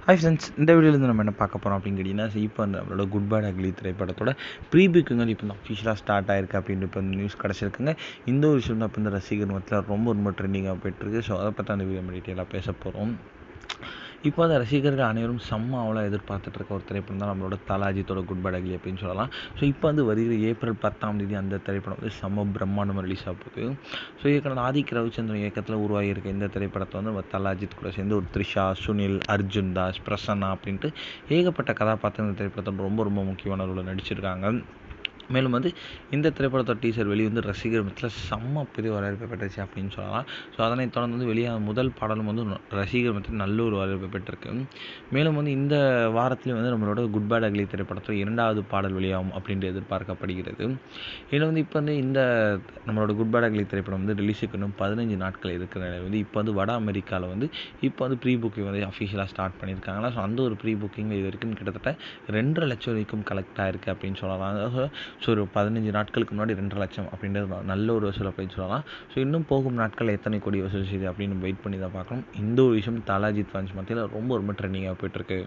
Hi friends, இந்த வீடியோலேருந்து நம்ம என்ன பார்க்க போகிறோம் அப்படின்னு கேட்டிங்கன்னா, இப்போ அந்த நம்மளோட குட் பேட் அக்லி திரைப்படத்தோட ப்ரீ புக்கிங் இப்போ தான் அஃபிஷியலாக ஸ்டார்ட் ஆயிருக்கு அப்படின்னு இப்போ இந்த நியூஸ் கிடச்சிருக்குங்க. இந்த ஒரு விஷயம் தான் இப்போ இந்த ரசிகர் மத்தியில் ரொம்ப ட்ரெண்டிங்காக போயிட்டுருக்கு. ஸோ அதை பற்றி அந்த வீடியோ நம்ம டீட்டெயிலாக பேச போகிறோம். இப்போ அந்த ரசிகர்கள் அனைவரும் செம்ம அவளாக எதிர்பார்த்துட்டு இருக்க ஒரு திரைப்படம் தான் நம்மளோட தல அஜித்தோட குட் பேட் அக்லி அப்படின்னு சொல்லலாம். ஸோ இப்போ வந்து வருகிற ஏப்ரல் 10 அந்த திரைப்படம் வந்து செம்ம பிரம்மாண்டமாக ரிலீஸ் ஆக போகுது. ஸோ இயக்குனர் ஆதிக் ரவிச்சந்திரன் இயக்கத்தில் உருவாகியிருக்க இந்த திரைப்படத்தை வந்து நம்ம தல அஜித் கூட சேர்ந்து ஒரு த்ரிஷா, சுனில், அர்ஜுன் தாஸ், பிரசன்னா அப்படின்ட்டு ஏகப்பட்ட கதாபாத்திரம் இந்த திரைப்படத்தில் ரொம்ப முக்கியமானவர்கள் நடிச்சிருக்காங்க. மேலும் வந்து இந்த திரைப்படத்தோட டீசர் வெளிவந்து ரசிகர் மத்தியில் செம்ம பெரிய வரவேற்பை பெற்றுச்சு அப்படின்னு சொல்லலாம். ஸோ அதனைத் தொடர்ந்து வந்து வெளியான முதல் பாடலும் வந்து ரசிகர் மத்தியில் நல்ல ஒரு வரவேற்பை பெற்றிருக்கு. மேலும் வந்து இந்த வாரத்திலே வந்து நம்மளோட குட் பேட் அக்லி திரைப்படத்தில் 2வது பாடல் வெளியாகும் அப்படின்ட்டு எதிர்பார்க்கப்படுகிறது. இதில் வந்து இப்போ வந்து இந்த நம்மளோட குட் பேட் அக்லி திரைப்படம் வந்து ரிலீஸுக்கு இன்னும் 15 நாட்கள் இருக்கிற நிலையில் வந்து இப்போ வந்து வட அமெரிக்காவில் வந்து இப்போ வந்து ப்ரீ புக்கிங் வந்து அஃபிஷியலாக ஸ்டார்ட் பண்ணியிருக்காங்களா. ஸோ அந்த ஒரு ப்ரீ புக்கிங் இது வரைக்கும் கிட்டத்தட்ட 2.5 லட்சம் வரைக்கும் கலெக்ட் ஆகிருக்கு அப்படின்னு சொல்லலாம். ஸோ ஒரு 15 நாட்களுக்கு முன்னாடி 2.5 லட்சம் அப்படின்றது நல்ல ஒரு வசூல் அப்படின்னு சொல்லலாம். ஸோ இன்னும் போகும் நாட்கள் எத்தனை கோடி வசூல் செய்யுது அப்படின்னு வெயிட் பண்ணி தான் பார்க்கணும். இந்த ஒரு விஷயம் தல அஜித் ஃபேன்ஸ் மத்தியில் ரொம்ப ட்ரெண்டிங்காக போயிட்டுருக்கு.